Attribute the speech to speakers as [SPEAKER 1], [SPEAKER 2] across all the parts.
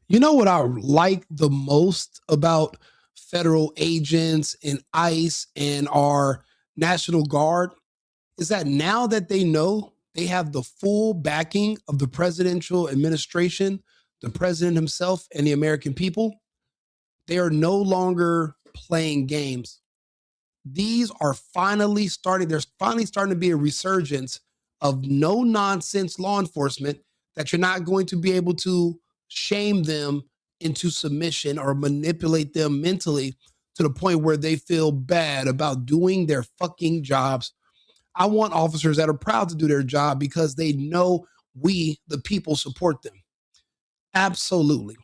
[SPEAKER 1] You know what I like the most about federal agents and ICE and our National Guard is that now that they know they have the full backing of the presidential administration, the president himself, and the American people, they are no longer playing games. These are finally starting, there's finally starting to be a resurgence of no nonsense law enforcement that you're not going to be able to shame them into submission or manipulate them mentally to the point where they feel bad about doing their fucking jobs. I want officers that are proud to do their job because they know we, the people, support them. Absolutely.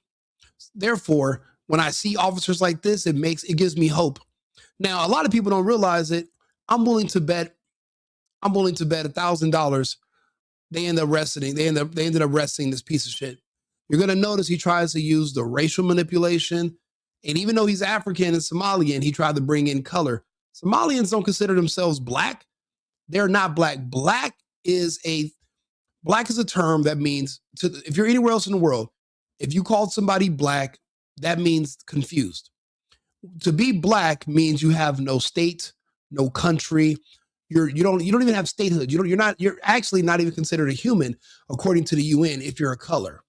[SPEAKER 1] Therefore, when I see officers like this, it gives me hope. Now, a lot of people don't realize it. I'm willing to bet. I'm willing to bet $1,000 they end up arresting. They ended up arresting this piece of shit. You're gonna notice he tries to use the racial manipulation, and even though he's African and Somalian, he tried to bring in color. Somalians don't consider themselves black. They're not black. Black is a term that means if you're anywhere else in the world, if you called somebody black, that means confused. To be black means you have no state, no country. You don't even have statehood. You're actually not even considered a human according to the UN if you're a color.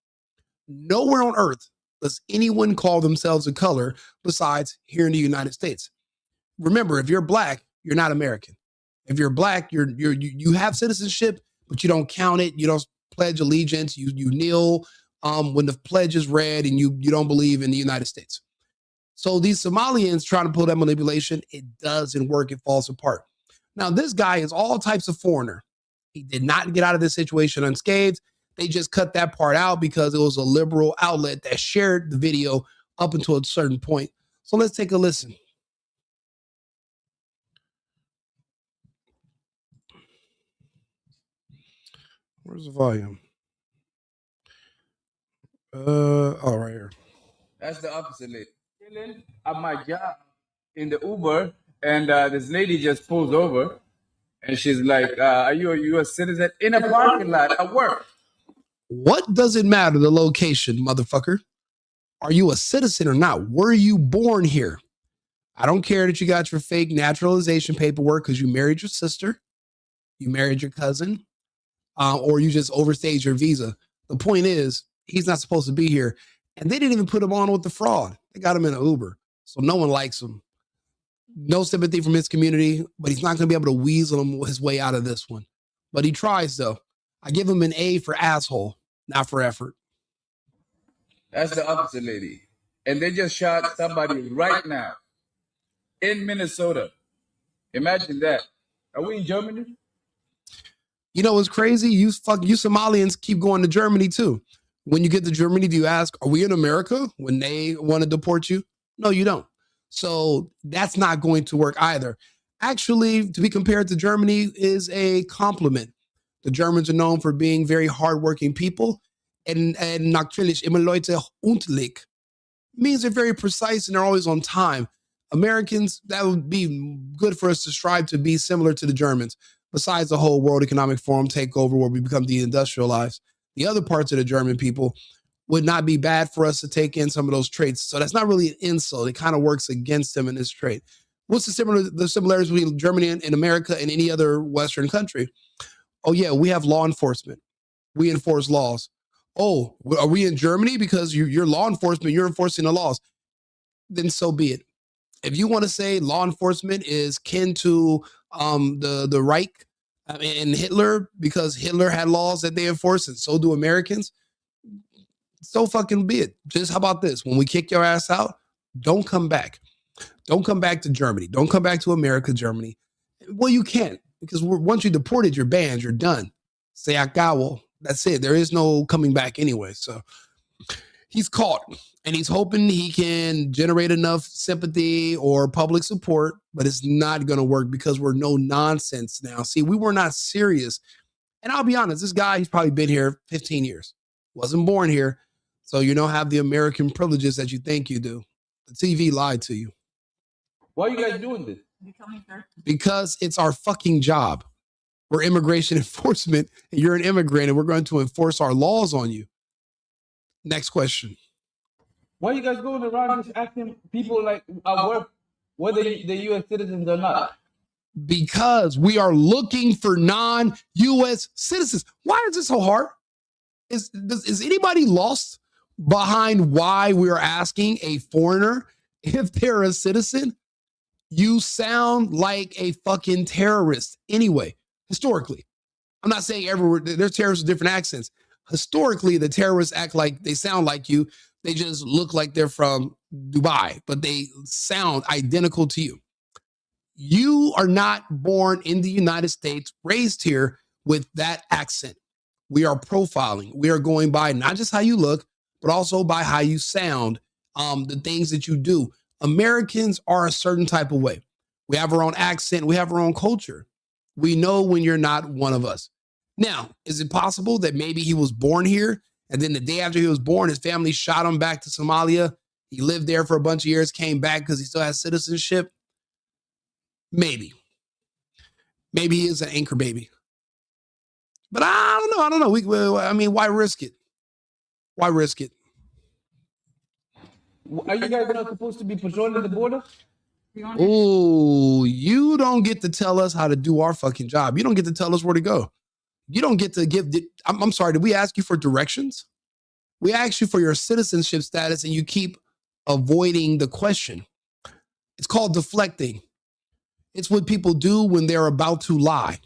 [SPEAKER 1] Nowhere on earth does anyone call themselves a color besides here in the United States. Remember, if you're black, you're not American. If you're black, you have citizenship, but you don't count it. You don't pledge allegiance. You kneel when the pledge is read, and you don't believe in the United States. So these Somalians trying to pull that manipulation, it doesn't work. It falls apart. Now, this guy is all types of foreigner. He did not get out of this situation unscathed. They just cut that part out because it was a liberal outlet that shared the video up until a certain point. So let's take a listen. Where's the volume? Oh, right here.
[SPEAKER 2] That's the opposite lady. Chilling at my job in the Uber, and this lady just pulls over, and she's like, "Are you a citizen?" In a parking lot at work.
[SPEAKER 1] What does it matter, the location, motherfucker? Are you a citizen or not? Were you born here? I don't care that you got your fake naturalization paperwork because you married your sister, you married your cousin, or you just overstayed your visa. The point is, he's not supposed to be here. And they didn't even put him on with the fraud. They got him in an Uber. So no one likes him. No sympathy from his community, but he's not going to be able to weasel his way out of this one. But he tries, though. I give him an A for asshole, not for effort.
[SPEAKER 2] That's the opposite lady. And they just shot somebody right now in Minnesota. Imagine that. Are we in Germany?
[SPEAKER 1] You know what's crazy? You Somalians keep going to Germany too. When you get to Germany, do you ask, are we in America when they want to deport you? No, you don't. So that's not going to work either. Actually, to be compared to Germany is a compliment. The Germans are known for being very hardworking people. And natürlich immer Leute pünktlich means they're very precise and they're always on time. Americans, that would be good for us to strive to be similar to the Germans. Besides the whole World Economic Forum takeover where we become deindustrialized, the other parts of the German people would not be bad for us to take in some of those traits. So that's not really an insult. It kind of works against them in this trait. What's the similarities between Germany and America and any other Western country? Oh, yeah, we have law enforcement. We enforce laws. Oh, are we in Germany? Because you're law enforcement, you're enforcing the laws. Then so be it. If you want to say law enforcement is kin to the Reich and Hitler because Hitler had laws that they enforce and so do Americans, so fucking be it. Just how about this? When we kick your ass out, don't come back. Don't come back to Germany. Don't come back to America, Germany. Well, you can't because once you're deported, you're banned. You're done. Se acabó. That's it. There is no coming back anyway. So he's caught and he's hoping he can generate enough sympathy or public support, but it's not going to work because we're no nonsense now. See, we were not serious. And I'll be honest, this guy, he's probably been here 15 years. Wasn't born here. So you don't have the American privileges that you think you do. The TV lied to you.
[SPEAKER 2] Why are you guys doing this?
[SPEAKER 1] Because it's our fucking job. We're immigration enforcement and you're an immigrant and we're going to enforce our laws on you. Next question.
[SPEAKER 2] Why are you guys going around just asking people like at work whether the U.S. citizens or not?
[SPEAKER 1] Because we are looking for non-U.S. citizens. Why is this so hard? Is anybody lost behind why we are asking a foreigner if they're a citizen? You sound like a fucking terrorist anyway, historically. I'm not saying everywhere, there's terrorists with different accents. Historically, the terrorists act like they sound like you. They just look like they're from Dubai, but they sound identical to you. You are not born in the United States, raised here with that accent. We are profiling. We are going by not just how you look, but also by how you sound, the things that you do. Americans are a certain type of way. We have our own accent. We have our own culture. We know when you're not one of us. Now, is it possible that maybe he was born here and then the day after he was born, his family shot him back to Somalia? He lived there for a bunch of years, came back because he still has citizenship? Maybe. Maybe he is an anchor baby. But I don't know. I mean, why risk it? Why risk it?
[SPEAKER 2] Are you guys not supposed to be patrolling the border?
[SPEAKER 1] Oh, you don't get to tell us how to do our fucking job. You don't get to tell us where to go. You don't get to give. I'm sorry. Did we ask you for directions? We asked you for your citizenship status, and you keep avoiding the question. It's called deflecting. It's what people do when they're about to lie.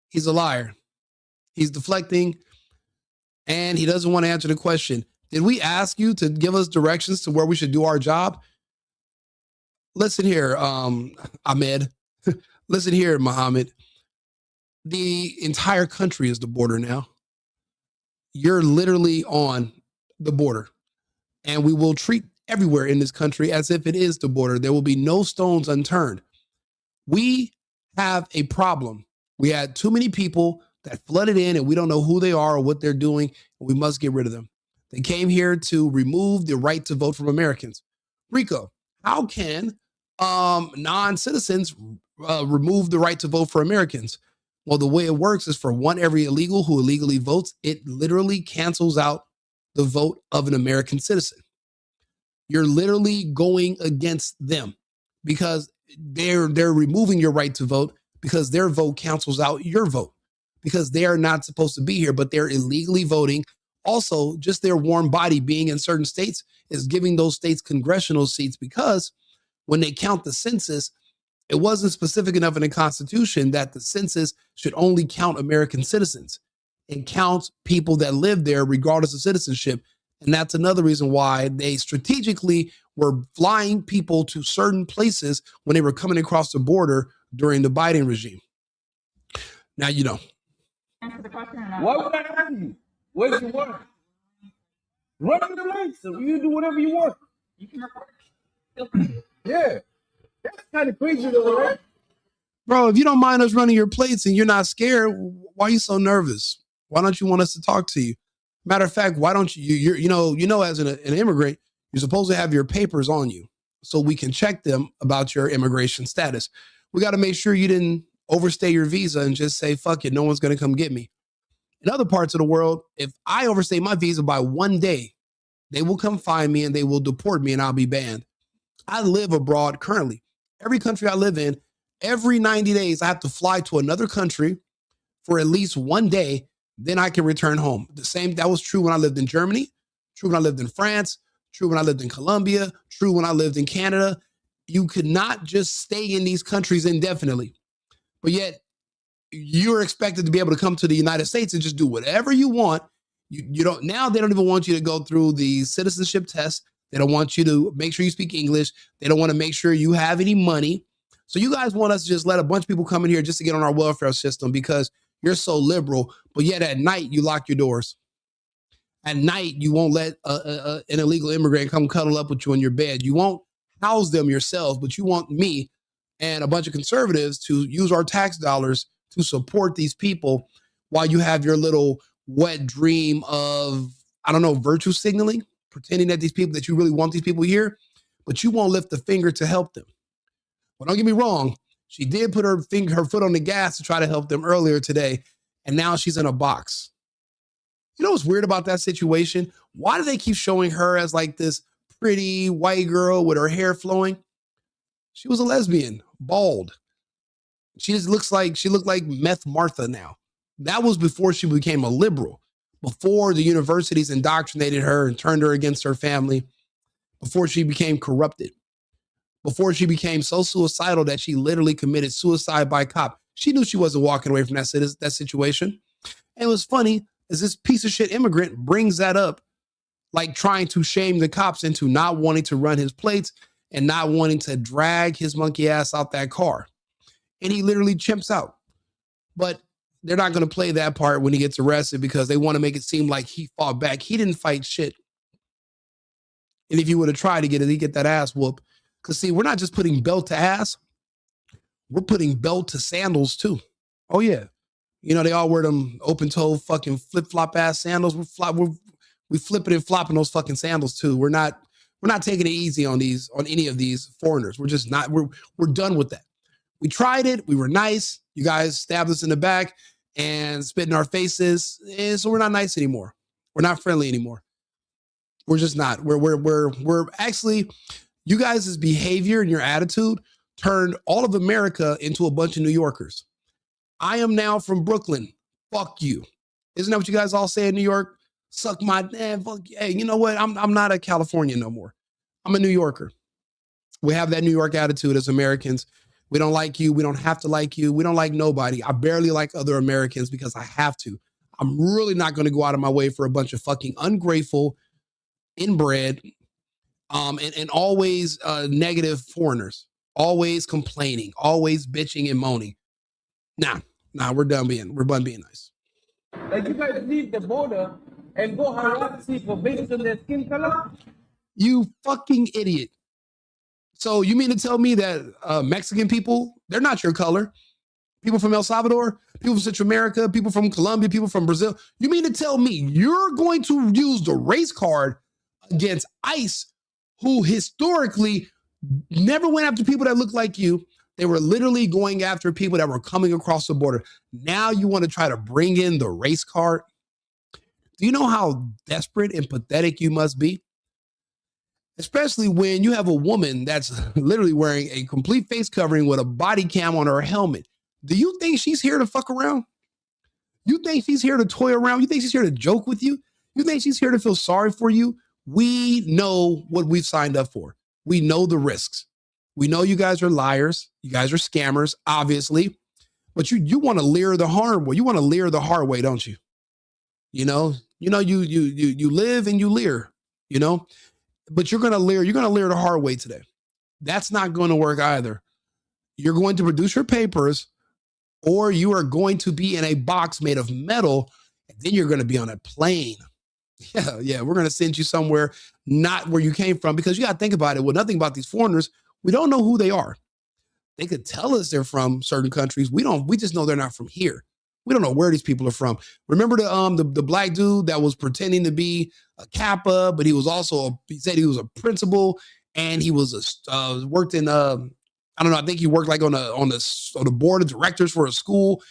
[SPEAKER 1] He's a liar. He's deflecting, and he doesn't want to answer the question. Did we ask you to give us directions to where we should do our job? Listen here, Ahmed. Listen here, Mohammed. The entire country is the border now. You're literally on the border, and we will treat everywhere in this country as if it is the border. There will be no stones unturned. We have a problem. We had too many people that flooded in, and we don't know who they are or what they're doing, and we must get rid of them. They came here to remove the right to vote from Americans. Rico, how can non-citizens remove the right to vote for Americans? Well, the way it works is for every illegal who illegally votes, it literally cancels out the vote of an American citizen. You're literally going against them because they're removing your right to vote because their vote cancels out your vote because they are not supposed to be here, but they're illegally voting. Also, just their warm body being in certain states is giving those states congressional seats because when they count the census, it wasn't specific enough in the Constitution that the census should only count American citizens. It counts people that live there regardless of citizenship. And that's another reason why they strategically were flying people to certain places when they were coming across the border during the Biden regime. Now you know.
[SPEAKER 2] Answer the question or not? Why would I ask you? Where's your work? Run to the place. So you do whatever you want. You can record. Yeah. That's kind of crazy though, right?
[SPEAKER 1] Bro, if you don't mind us running your plates and you're not scared, why are you so nervous? Why don't you want us to talk to you? Matter of fact, why don't you as an immigrant, you're supposed to have your papers on you so we can check them about your immigration status. We got to make sure you didn't overstay your visa and just say, fuck it, no one's going to come get me. In other parts of the world, if I overstay my visa by 1 day, they will come find me and they will deport me and I'll be banned. I live abroad currently. Every country I live in, every 90 days, I have to fly to another country for at least 1 day. Then I can return home. That was true when I lived in Germany, true when I lived in France, true when I lived in Colombia, true when I lived in Canada. You could not just stay in these countries indefinitely. But yet you're expected to be able to come to the United States and just do whatever you want. You don't, now they don't even want you to go through the citizenship test. They don't want you to make sure you speak English. They don't want to make sure you have any money. So you guys want us to just let a bunch of people come in here just to get on our welfare system because you're so liberal, but yet at night you lock your doors. At night, you won't let an illegal immigrant come cuddle up with you in your bed. You won't house them yourselves, but you want me and a bunch of conservatives to use our tax dollars to support these people while you have your little wet dream of, virtue signaling, pretending that that you really want these people here, but you won't lift a finger to help them. Well, don't get me wrong. She did put her foot on the gas to try to help them earlier today, and now she's in a box. You know what's weird about that situation? Why do they keep showing her as like this pretty white girl with her hair flowing? She was a lesbian, bald. She looked like Meth Martha now. That was before she became a liberal, before the universities indoctrinated her and turned her against her family, before she became corrupted, before she became so suicidal that she literally committed suicide by cop. She knew she wasn't walking away from that situation. And it was funny as this piece of shit immigrant brings that up, like trying to shame the cops into not wanting to run his plates and not wanting to drag his monkey ass out that car. And he literally chimps out. But they're not going to play that part when he gets arrested because they want to make it seem like he fought back. He didn't fight shit. And if you would have tried to get that ass whoop, because see, we're not just putting belt to ass, we're putting belt to sandals too. Oh yeah. You know, they all wear them open-toe fucking flip-flop ass sandals. We flipping and flopping those fucking sandals too. We're not taking it easy on any of these foreigners. We're just not, we're done with that. We tried it. We were nice. You guys stabbed us in the back and spit in our faces. And so we're not nice anymore. We're not friendly anymore. We're just not. We're actually, you guys' behavior and your attitude turned all of America into a bunch of New Yorkers. I am now from Brooklyn. Fuck you. Isn't that what you guys all say in New York? Suck my damn fuck. Hey, you know what? I'm not a Californian no more. I'm a New Yorker. We have that New York attitude as Americans. We don't like you. We don't have to like you. We don't like nobody. I barely like other Americans because I have to. I'm really not going to go out of my way for a bunch of fucking ungrateful, inbred, and always negative foreigners, always complaining, always bitching and moaning. Nah, we're done being nice.
[SPEAKER 2] Like you guys leave the border and go harass people based on their skin color?
[SPEAKER 1] You fucking idiot. So you mean to tell me that Mexican people, they're not your color? People from El Salvador, people from Central America, people from Colombia, people from Brazil. You mean to tell me you're going to use the race card against ICE, who historically never went after people that look like you? They were literally going after people that were coming across the border. Now you want to try to bring in the race card? Do you know how desperate and pathetic you must be? Especially when you have a woman that's literally wearing a complete face covering with a body cam on her helmet. Do you think she's here to fuck around? You think she's here to toy around? You think she's here to joke with you? You think she's here to feel sorry for you? We know what we've signed up for. We know the risks. We know you guys are liars. You guys are scammers, obviously. But you want to leer the hard way. You want to leer the hard way, don't you? You live and you leer, you know? But you're going to leer the hard way today. That's not going to work either. You're going to produce your papers, or you are going to be in a box made of metal, and then you're going to be on a plane. Yeah, we're going to send you somewhere not where you came from, because you got to think about it. Well, nothing about these foreigners. We don't know who they are. They could tell us they're from certain countries. We just know they're not from here. We don't know where these people are from. Remember the black dude that was pretending to be a Kappa, but he was also he said he was a principal, and he was worked in I don't know. I think he worked like on the board of directors for a school,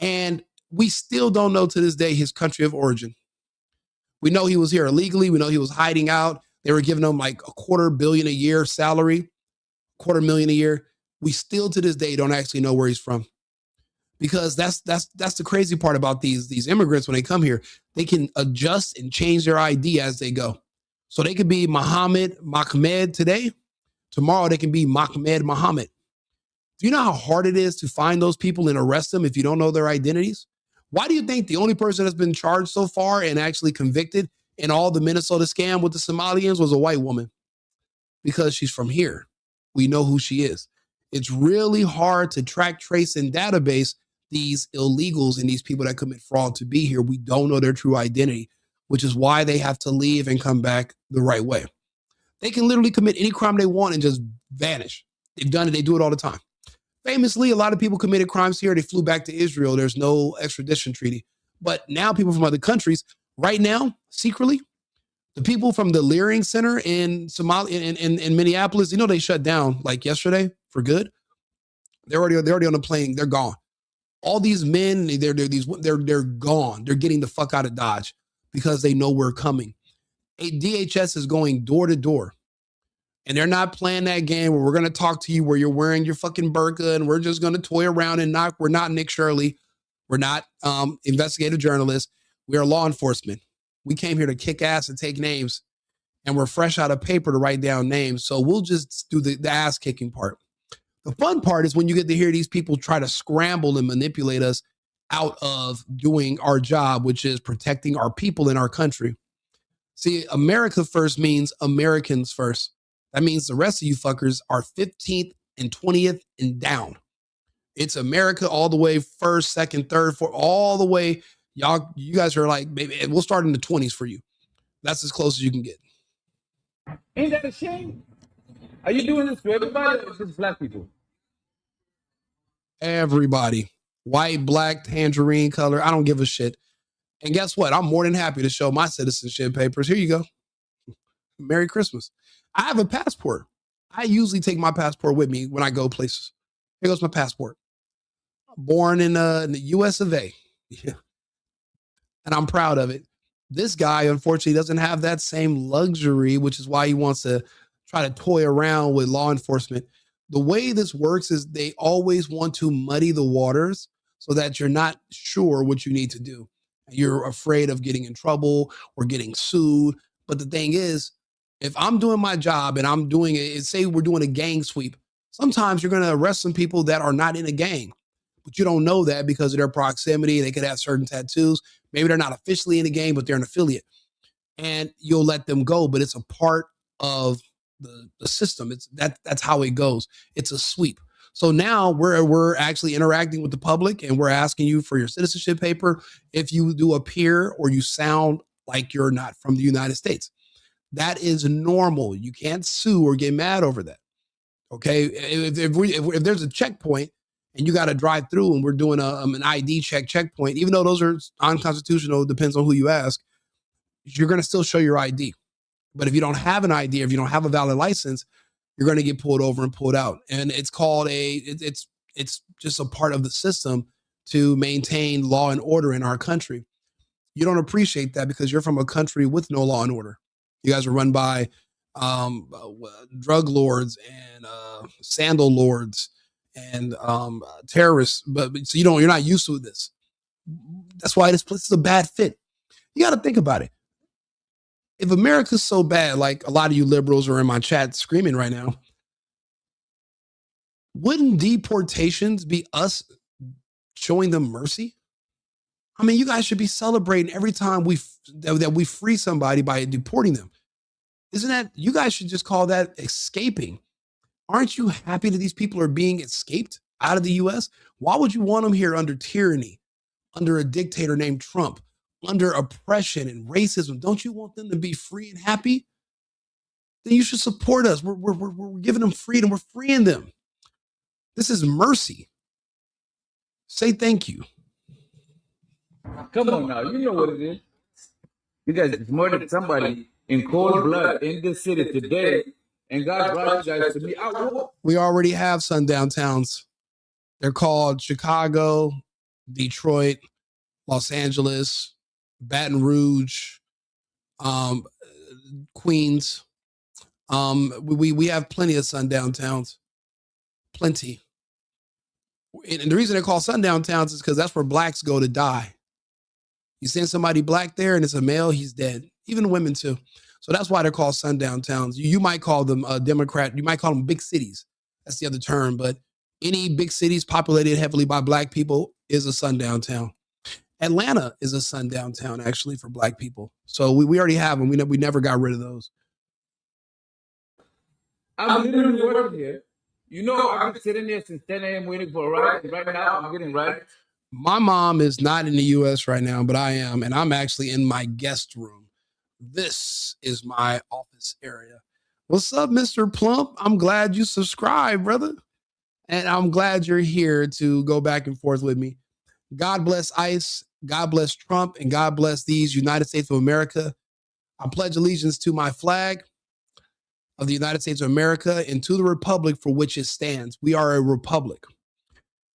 [SPEAKER 1] and we still don't know to this day his country of origin. We know he was here illegally. We know he was hiding out. They were giving him like $250 million a year salary, $250,000 a year. We still to this day don't actually know where he's from. Because that's the crazy part about these immigrants when they come here. They can adjust and change their ID as they go. So they could be Mahmed today. Tomorrow they can be Mohammed. Do you know how hard it is to find those people and arrest them if you don't know their identities? Why do you think the only person that's been charged so far and actually convicted in all the Minnesota scam with the Somalians was a white woman? Because she's from here. We know who she is. It's really hard to track, trace, and database these illegals and these people that commit fraud to be here. We don't know their true identity, which is why they have to leave and come back the right way. They can literally commit any crime they want and just vanish. They've done it. They do it all the time. Famously, a lot of people committed crimes here. They flew back to Israel. There's no extradition treaty. But now people from other countries, right now, secretly, the people from the Leering Center in in Minneapolis, you know, they shut down like yesterday for good. They're already on the plane. They're gone. All these men, they're gone. They're getting the fuck out of Dodge because they know we're coming. DHS is going door to door. And they're not playing that game where we're going to talk to you where you're wearing your fucking burqa and we're just going to toy around and we're not Nick Shirley. We're not investigative journalists. We are law enforcement. We came here to kick ass and take names, and we're fresh out of paper to write down names. So we'll just do the ass kicking part. The fun part is when you get to hear these people try to scramble and manipulate us out of doing our job, which is protecting our people in our country. See, America first means Americans first. That means the rest of you fuckers are 15th and 20th and down. It's America all the way first, second, third, fourth, all the way. You guys are like, maybe we'll start in the 20s for you. That's as close as you can get.
[SPEAKER 2] Ain't that a shame? Are you doing this to everybody or just black people?
[SPEAKER 1] Everybody. White, black, tangerine color. I don't give a shit. And guess what? I'm more than happy to show my citizenship papers. Here you go. Merry Christmas. I have a passport. I usually take my passport with me when I go places. Here goes my passport. Born in the US of A. Yeah. And I'm proud of it. This guy, unfortunately, doesn't have that same luxury, which is why he wants to try to toy around with law enforcement. The way this works is they always want to muddy the waters so that you're not sure what you need to do. You're afraid of getting in trouble or getting sued. But the thing is, if I'm doing my job and I'm doing it, say we're doing a gang sweep, sometimes you're going to arrest some people that are not in a gang, but you don't know that because of their proximity. They could have certain tattoos. Maybe they're not officially in a gang, but they're an affiliate, and you'll let them go. But it's a part of the system. That's how it goes. It's a sweep. So now we're actually interacting with the public, and we're asking you for your citizenship paper if you do appear or you sound like you're not from the United States. That is normal. You can't sue or get mad over that. Okay, if there's a checkpoint and you got to drive through, and we're doing an ID checkpoint, even though those are unconstitutional, depends on who you ask, you're going to still show your ID. But if you don't have an ID, if you don't have a valid license, you're going to get pulled over and pulled out. And it's called it's just a part of the system to maintain law and order in our country. You don't appreciate that because you're from a country with no law and order. You guys are run by drug lords and sandal lords and terrorists, but so you're not used to this. That's why this place is a bad fit. You got to think about it. If America's so bad, like a lot of you liberals are in my chat screaming right now, wouldn't deportations be us showing them mercy? I mean, you guys should be celebrating every time that we free somebody by deporting them. Isn't that, you guys should just call that escaping. Aren't you happy that these people are being escaped out of the US? Why would you want them here under tyranny, under a dictator named Trump, under oppression and racism? Don't you want them to be free and happy? Then you should support us. We're giving them freedom. We're freeing them. This is mercy. Say thank you.
[SPEAKER 2] Come on now, you know what it is. You guys murdered somebody in cold blood in this city today, and God brought you guys to me.
[SPEAKER 1] We already have sundown towns. They're called Chicago, Detroit, Los Angeles, Baton Rouge, Queens. We have plenty of sundown towns. Plenty. And the reason they're called sundown towns is because that's where blacks go to die. You send somebody black there and it's a male, he's dead. Even women too. So that's why they're called sundown towns. You might call them Democrat. You might call them big cities. That's the other term. But any big cities populated heavily by black people is a sundown town. Atlanta is a sundown town, actually, for black people. So we already have them. We never got rid of those.
[SPEAKER 2] I'm literally working here. You know, I've been sitting there since 10 a.m. waiting for a ride. And right now, I'm getting rides.
[SPEAKER 1] My mom is not in the U.S. right now, but I am. And I'm actually in my guest room. This is my office area. What's up, Mr. Plump? I'm glad you subscribed, brother. And I'm glad you're here to go back and forth with me. God bless ICE. God bless Trump. And God bless these United States of America. I pledge allegiance to my flag of the United States of America and to the republic for which it stands. We are a republic.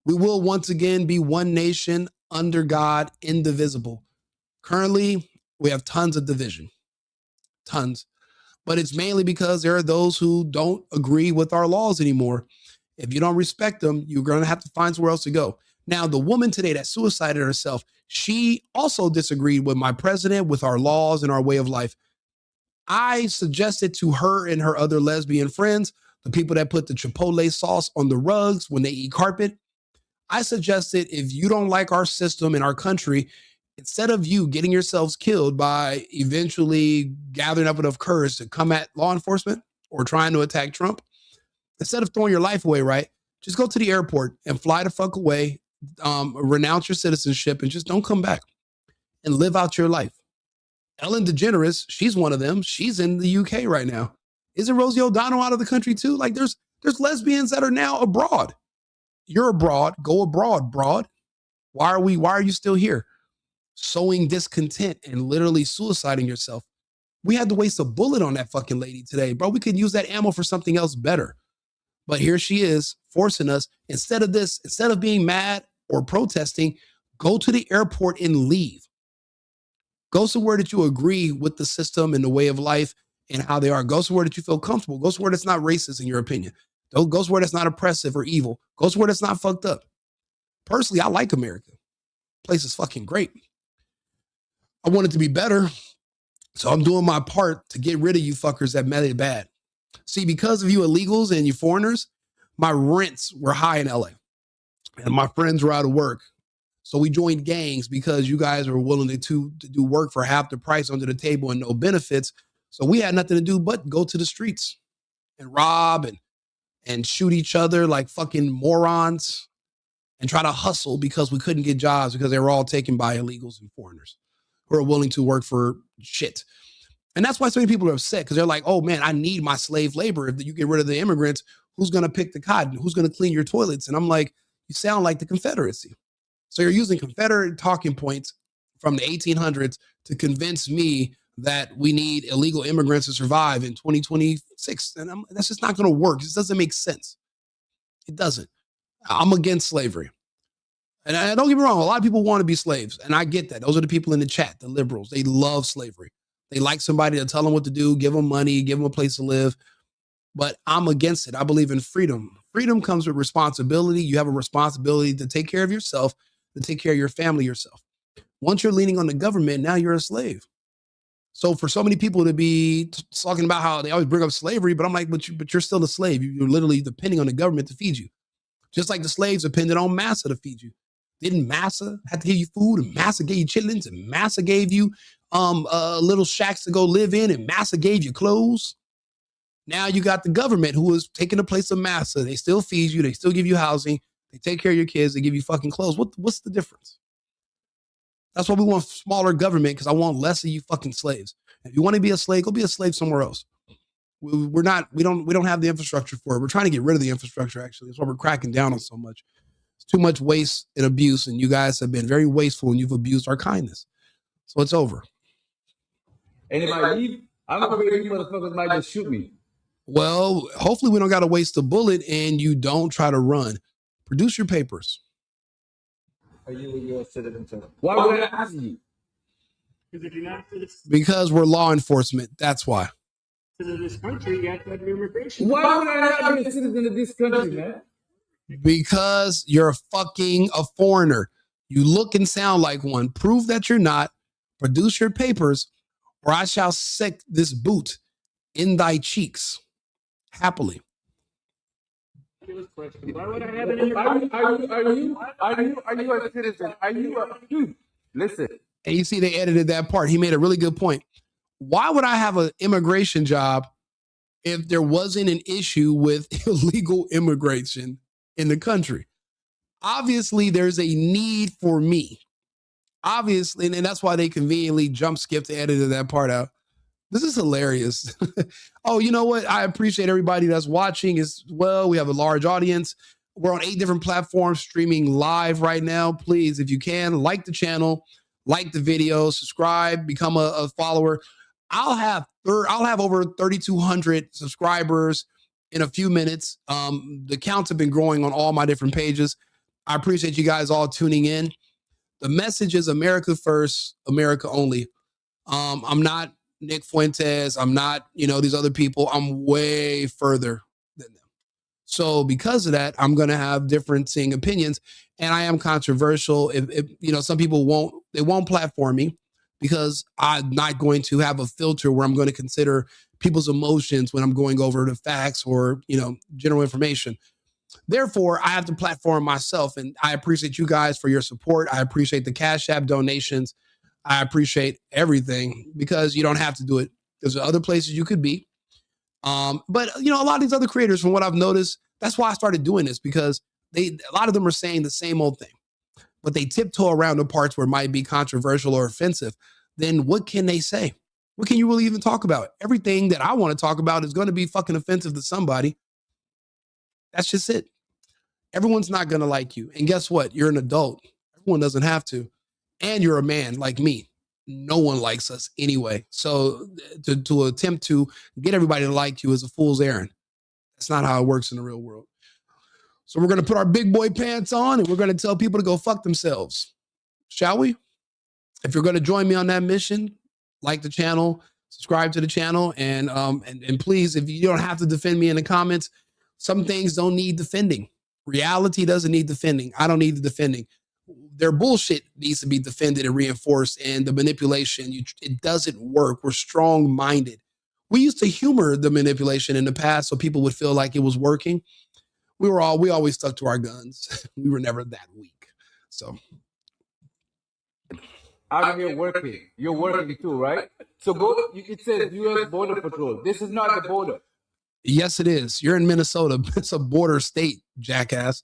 [SPEAKER 1] We will once again be one nation under God, indivisible. Currently, We have tons of division, tons. But it's mainly because there are those who don't agree with our laws anymore. If you don't respect them, you're going to have to find somewhere else to go. Now, the woman today that suicided herself, she also disagreed with my president, with our laws and our way of life. I suggested to her and her other lesbian friends, the people that put the Chipotle sauce on the rugs when they eat carpet, I suggested if you don't like our system in our country, instead of you getting yourselves killed by eventually gathering up enough courage to come at law enforcement or trying to attack Trump, instead of throwing your life away, right? Just go to the airport and fly the fuck away, renounce your citizenship, and just don't come back and live out your life. Ellen DeGeneres, she's one of them. She's in the UK right now. Isn't Rosie O'Donnell out of the country too? Like there's lesbians that are now abroad. You're abroad, go abroad, broad. Why are you still here? Sowing discontent and literally suiciding yourself. We had to waste a bullet on that fucking lady today, bro. We could use that ammo for something else better. But here she is forcing us, instead of being mad or protesting, go to the airport and leave. Go somewhere that you agree with the system and the way of life and how they are. Go somewhere that you feel comfortable. Go somewhere that's not racist in your opinion. Go somewhere that's not oppressive or evil. Go somewhere that's not fucked up. Personally, I like America. The place is fucking great. I want it to be better. So I'm doing my part to get rid of you fuckers that made it bad. See, because of you illegals and you foreigners, my rents were high in LA and my friends were out of work. So we joined gangs because you guys were willing to do work for half the price under the table and no benefits. So we had nothing to do but go to the streets and rob and shoot each other like fucking morons and try to hustle because we couldn't get jobs because they were all taken by illegals and foreigners who are willing to work for shit. And that's why so many people are upset because they're like, oh man, I need my slave labor. If you get rid of the immigrants, who's going to pick the cotton? Who's going to clean your toilets? And I'm like, you sound like the Confederacy. So you're using Confederate talking points from the 1800s to convince me that we need illegal immigrants to survive in 2026. And that's just not going to work. This doesn't make sense. It doesn't. I'm against slavery. And don't get me wrong, a lot of people want to be slaves. And I get that. Those are the people in the chat, the liberals. They love slavery. They like somebody to tell them what to do, give them money, give them a place to live. But I'm against it. I believe in freedom. Freedom comes with responsibility. You have a responsibility to take care of yourself, to take care of your family yourself. Once you're leaning on the government, now you're a slave. So for so many people to be talking about how they always bring up slavery, but I'm like, but you're still a slave. You're literally depending on the government to feed you. Just like the slaves depended on Massa to feed you. Didn't Massa have to give you food, and Massa gave you chitlins, and Massa gave you little shacks to go live in, and Massa gave you clothes? Now you got the government who is taking the place of Massa. They still feed you. They still give you housing. They take care of your kids. They give you fucking clothes. What's the difference? That's why we want smaller government, because I want less of you fucking slaves. If you want to be a slave, go be a slave somewhere else. We don't have the infrastructure for it. We're trying to get rid of the infrastructure, actually. That's why we're cracking down on so much. It's too much waste and abuse, and you guys have been very wasteful and you've abused our kindness. So it's over.
[SPEAKER 2] Anybody leave? I'm afraid you motherfuckers might just shoot me.
[SPEAKER 1] Well, hopefully we don't got to waste a bullet and you don't try to run. Produce your papers.
[SPEAKER 2] Are you a U.S. citizen? Why would I ask you?
[SPEAKER 1] Because we're law enforcement. That's why.
[SPEAKER 3] Citizen of this country, you have to have your immigration.
[SPEAKER 2] Why would I not be a citizen of this country, man?
[SPEAKER 1] Because you're a foreigner. You look and sound like one. Prove that you're not. Produce your papers, or I shall sick this boot in thy cheeks. Happily.
[SPEAKER 3] Why would I have an
[SPEAKER 2] Are you a citizen? Are you a dude? Listen.
[SPEAKER 1] And you see, they edited that part. He made a really good point. Why would I have an immigration job if there wasn't an issue with illegal immigration in the country? Obviously, there's a need for me. Obviously, and that's why they conveniently jump skipped the edited that part out. This is hilarious. Oh, you know what? I appreciate everybody that's watching as well. We have a large audience. We're on 8 different platforms streaming live right now. Please, if you can, like the channel, like the video, subscribe, become a follower. I'll have over 3,200 subscribers in a few minutes. The counts have been growing on all my different pages. I appreciate you guys all tuning in. The message is America first, America only. I'm not Nick Fuentes. I'm not, these other people. I'm way further than them. So because of that, I'm going to have differing opinions, and I am controversial. If some people won't platform me because I'm not going to have a filter where I'm going to consider people's emotions when I'm going over the facts or, general information. Therefore, I have to platform myself, and I appreciate you guys for your support. I appreciate the Cash App donations. I appreciate everything because you don't have to do it. There's other places you could be. But a lot of these other creators, from what I've noticed, that's why I started doing this, because a lot of them are saying the same old thing, but they tiptoe around the parts where it might be controversial or offensive. Then what can they say? What can you really even talk about? Everything that I want to talk about is going to be fucking offensive to somebody. That's just it. Everyone's not going to like you. And guess what? You're an adult. Everyone doesn't have to. And you're a man like me. No one likes us anyway. So to attempt to get everybody to like you is a fool's errand. That's not how it works in the real world. So we're going to put our big boy pants on and we're going to tell people to go fuck themselves. Shall we? If you're going to join me on that mission, like the channel, subscribe to the channel, and please, if you don't have to defend me in the comments, some things don't need defending. Reality doesn't need defending. I don't need the defending. Their bullshit needs to be defended and reinforced, and the manipulation, it doesn't work. We're strong-minded. We used to humor the manipulation in the past so people would feel like it was working. We always stuck to our guns. We were never that weak. So
[SPEAKER 2] out here working. You're working too, right? So it says U.S. Border Patrol. This is not the border.
[SPEAKER 1] Yes, it is. You're in Minnesota. It's a border state, jackass.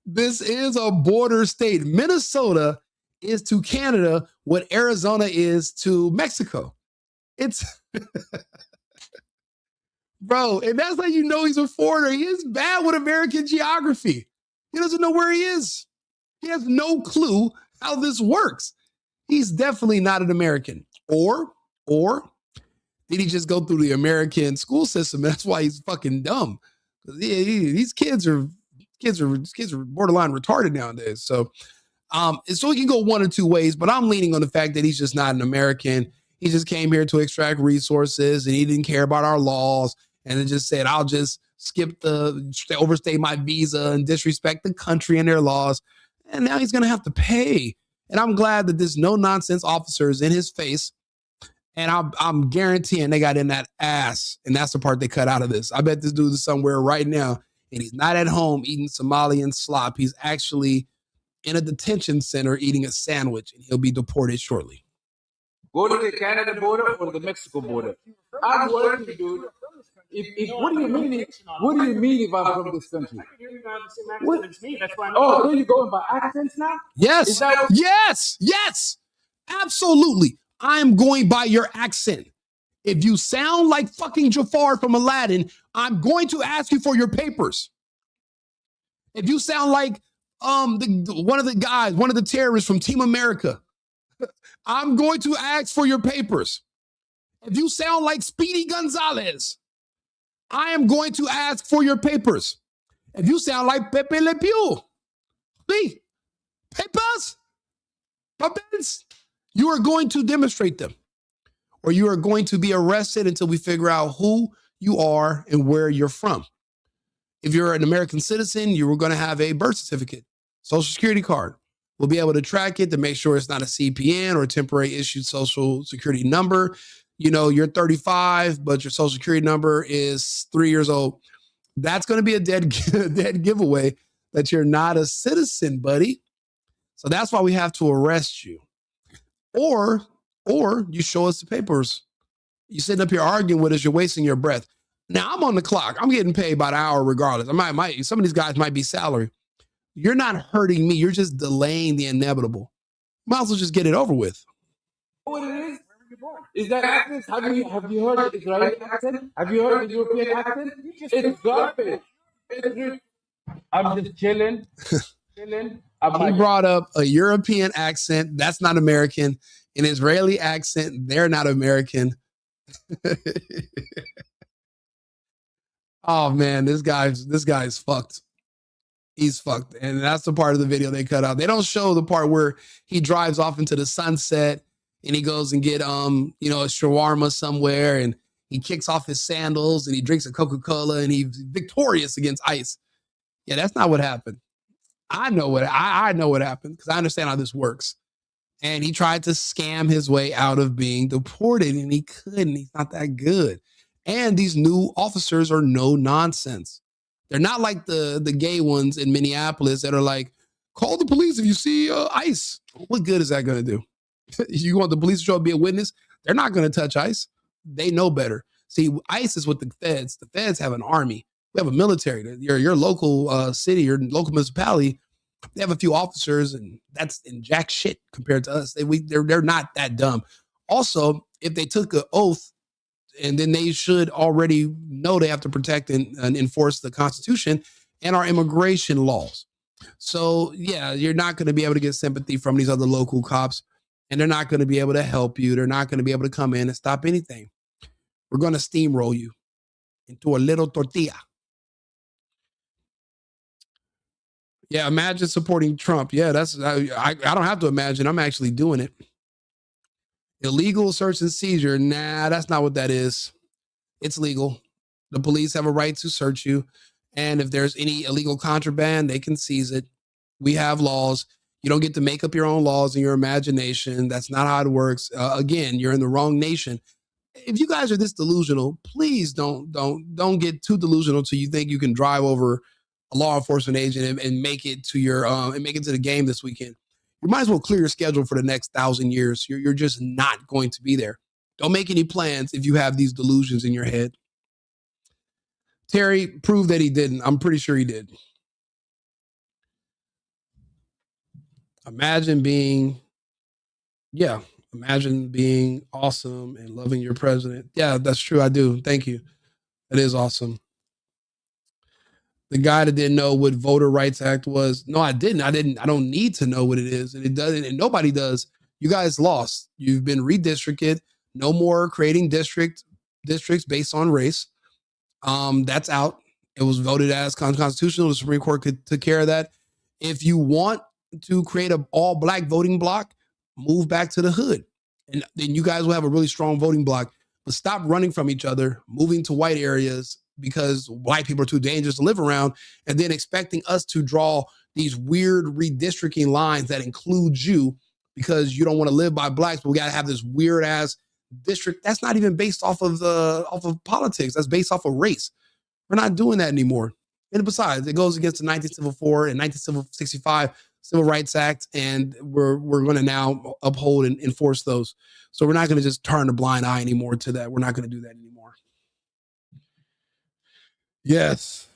[SPEAKER 1] This is a border state. Minnesota is to Canada what Arizona is to Mexico. It's bro, and that's how you know he's a foreigner. He is bad with American geography. He doesn't know where he is. He has no clue how this works. He's definitely not an American. Or did he just go through the American school system? That's why he's fucking dumb. These kids are borderline retarded nowadays. So so he can go one or two ways, but I'm leaning on the fact that he's just not an American. He just came here to extract resources and he didn't care about our laws and then just said, I'll just overstay my visa and disrespect the country and their laws. And now he's going to have to pay. And I'm glad that this no nonsense officer is in his face. And I'm guaranteeing they got in that ass. And that's the part they cut out of this. I bet this dude is somewhere right now and he's not at home eating Somalian slop. He's actually in a detention center eating a sandwich, and he'll be deported shortly.
[SPEAKER 2] Go to the Canada border or the Mexico border. I'm working, dude. What do you mean? What do you mean if I'm from this country? Oh, so you're going by accents now?
[SPEAKER 1] Yes. Yes. Absolutely. I'm going by your accent. If you sound like fucking Jafar from Aladdin, I'm going to ask you for your papers. If you sound like one of the terrorists from Team America, I'm going to ask for your papers. If you sound like Speedy Gonzalez, I am going to ask for your papers. If you sound like Pepe Le Pew, please, papers, you are going to demonstrate them, or you are going to be arrested until we figure out who you are and where you're from. If you're an American citizen, you were going to have a birth certificate, social security card. We'll be able to track it to make sure it's not a CPN or a temporary issued social security number. You know, you're 35, but your social security number is 3 years old. That's going to be a dead giveaway that you're not a citizen, buddy. So that's why we have to arrest you. Or you show us the papers. You're sitting up here arguing with us. You're wasting your breath. Now I'm on the clock. I'm getting paid by the hour regardless. Some of these guys might be salary. You're not hurting me. You're just delaying the inevitable. Might as well just get it over with.
[SPEAKER 2] What it is? Is that accent? Have you heard the Israeli accent? Have you heard the European accent? It's garbage. I'm just chilling.
[SPEAKER 1] He brought up a European accent. That's not American. An Israeli accent. They're not American. Oh man, this guy's fucked. He's fucked. And that's the part of the video they cut out. They don't show the part where he drives off into the sunset and he goes and get a shawarma somewhere and he kicks off his sandals and he drinks a Coca-Cola and he's victorious against ICE. Yeah, that's not what happened. I know what happened because I understand how this works. And he tried to scam his way out of being deported and he couldn't. He's not that good. And these new officers are no nonsense. They're not like the gay ones in Minneapolis that are like, call the police if you see ICE. What good is that going to do? You want the police to show up, be a witness? They're not going to touch ICE. They know better. See, ICE is with the feds. The feds have an army. We have a military. Your local city, your local municipality, they have a few officers, and that's in jack shit compared to us. They're not that dumb. Also, if they took an oath, and then they should already know they have to protect and enforce the Constitution and our immigration laws. So, yeah, you're not going to be able to get sympathy from these other local cops, and they're not going to be able to help you. They're not going to be able to come in and stop anything. We're going to steamroll you into a little tortilla. Yeah, imagine supporting Trump. Yeah, I don't have to imagine. I'm actually doing it. Illegal search and seizure. Nah, that's not what that is. It's legal. The police have a right to search you. And if there's any illegal contraband, they can seize it. We have laws. You don't get to make up your own laws in your imagination. That's not how it works. Again, you're in the wrong nation. If you guys are this delusional, please don't get too delusional till you think you can drive over a law enforcement agent and make it to the game this weekend. You might as well clear your schedule for the next 1,000 years. You're just not going to be there. Don't make any plans if you have these delusions in your head. Terry proved that he didn't. I'm pretty sure he did. Imagine being awesome and loving your president. Yeah, that's true. I do. Thank you. That is awesome. The guy that didn't know what Voter Rights Act was. No, I didn't. I don't need to know what it is. And it doesn't, and nobody does. You guys lost. You've been redistricted. No more creating districts based on race. That's out. It was voted as constitutional. The Supreme Court took care of that. If you want to create an all-black voting block, move back to the hood. And then you guys will have a really strong voting block. But stop running from each other, moving to white areas because white people are too dangerous to live around, and then expecting us to draw these weird redistricting lines that include you because you don't want to live by blacks, but we got to have this weird ass district. That's not even based off of politics. That's based off of race. We're not doing that anymore. And besides, it goes against the 1964 and 1965 Civil Rights Act, and we're going to now uphold and enforce those. So we're not going to just turn a blind eye anymore to that. We're not going to do that anymore. Yes,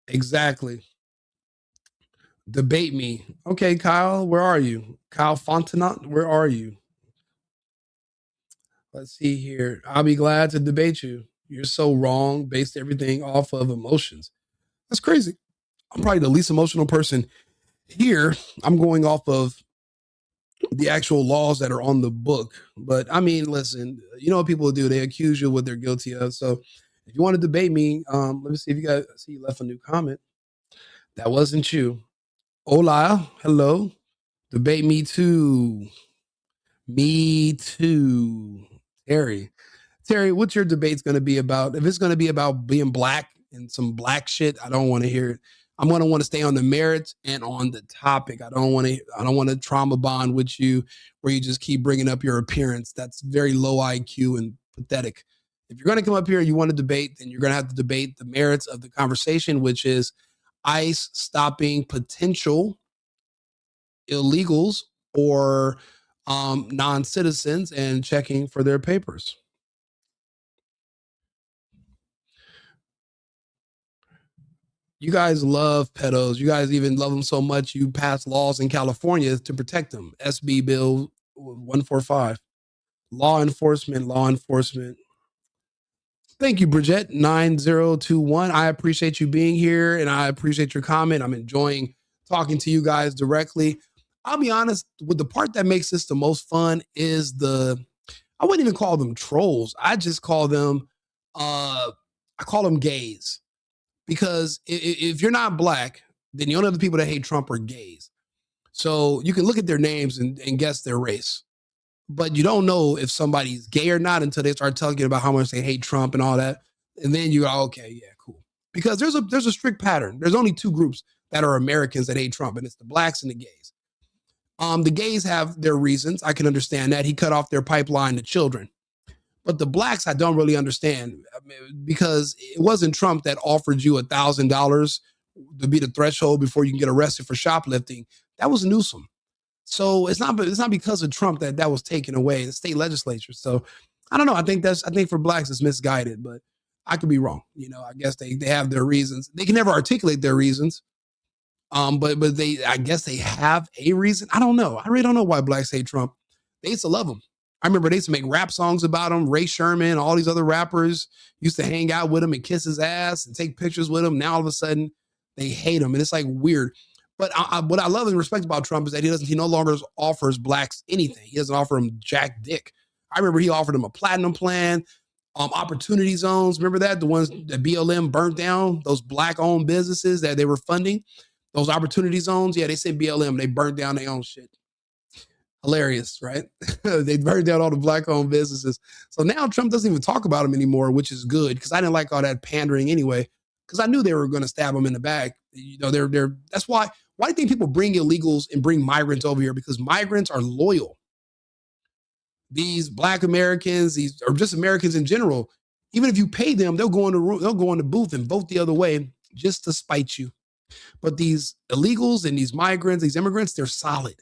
[SPEAKER 1] exactly. Debate me. Okay, Kyle, where are you? Kyle Fontenot, where are you? Let's see here. I'll be glad to debate you. You're so wrong, based everything off of emotions. That's crazy. I'm probably the least emotional person here. I'm going off of the actual laws that are on the book. But I mean, listen, you know what people do? They accuse you of what they're guilty of. So if you want to debate me, let me see if you see you left a new comment. That wasn't you. Hola, hello. Debate me too. Me too. Terry, what's your debate's going to be about? If it's going to be about being black and some black shit, I don't want to hear it. I'm going to want to stay on the merits and on the topic. I don't want to trauma bond with you where you just keep bringing up your appearance. That's very low IQ and pathetic. If you're going to come up here and you want to debate, then you're going to have to debate the merits of the conversation, which is ICE stopping potential illegals or non-citizens and checking for their papers. You guys love pedos. You guys even love them so much you pass laws in California to protect them. SB Bill 145. Law enforcement. Thank you, Bridget 9021. I appreciate you being here and I appreciate your comment. I'm enjoying talking to you guys directly. I'll be honest, with the part that makes this the most fun is I wouldn't even call them trolls. I just call them, I call them gays. Because if you're not black, then the only other people that hate Trump are gays. So you can look at their names and guess their race. But you don't know if somebody's gay or not until they start telling you about how much they hate Trump and all that. And then you go, okay, yeah, cool. Because there's a strict pattern. There's only two groups that are Americans that hate Trump, and it's the blacks and the gays. The gays have their reasons. I can understand that. He cut off their pipeline to children. But the blacks, I don't really understand, because it wasn't Trump that offered you $1,000 to be the threshold before you can get arrested for shoplifting. That was Newsom. So it's not because of Trump that was taken away, the state legislature. So I don't know. I think for blacks it's misguided, but I could be wrong. I guess they have their reasons. They can never articulate their reasons. But I guess they have a reason. I don't know. I really don't know why blacks hate Trump. They used to love him. I remember they used to make rap songs about him. Ray Sherman, all these other rappers used to hang out with him and kiss his ass and take pictures with him. Now all of a sudden they hate him, and it's like weird. But what I love and respect about Trump is that he no longer offers blacks anything. He doesn't offer them jack dick. I remember he offered them a platinum plan, opportunity zones. Remember that? The ones that BLM burnt down, those black-owned businesses that they were funding, those opportunity zones. Yeah, they said BLM. They burnt down their own shit. Hilarious, right? They burned down all the black-owned businesses. So now Trump doesn't even talk about them anymore, which is good, because I didn't like all that pandering anyway, because I knew they were going to stab him in the back. That's why. Why do you think people bring illegals and bring migrants over here? Because migrants are loyal. These black Americans, or just Americans in general, even if you pay them, they'll go in the booth and vote the other way just to spite you. But these illegals and these migrants, these immigrants, they're solid.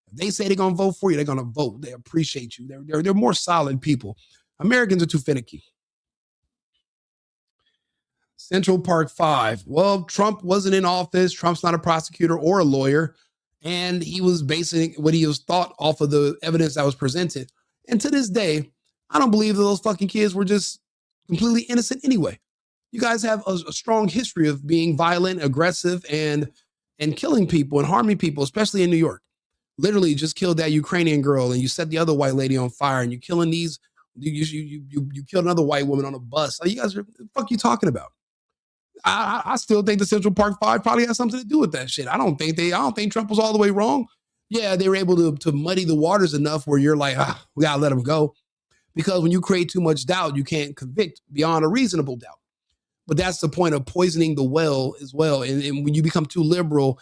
[SPEAKER 1] If they say they're gonna vote for you, they're gonna vote. They appreciate you. They're more solid people. Americans are too finicky. Central Park 5. Well, Trump wasn't in office. Trump's not a prosecutor or a lawyer. And he was basing what he was thought off of the evidence that was presented. And to this day, I don't believe that those fucking kids were just completely innocent anyway. You guys have a strong history of being violent, aggressive, and killing people and harming people, especially in New York. Literally just killed that Ukrainian girl, and you set the other white lady on fire, and you're killing these. You killed another white woman on a bus. You guys are, what the fuck are you talking about? I still think the Central Park 5 probably has something to do with that shit. I don't think Trump was all the way wrong. Yeah, they were able to muddy the waters enough where you're like, we gotta let him go. Because when you create too much doubt, you can't convict beyond a reasonable doubt. But that's the point of poisoning the well as well. And when you become too liberal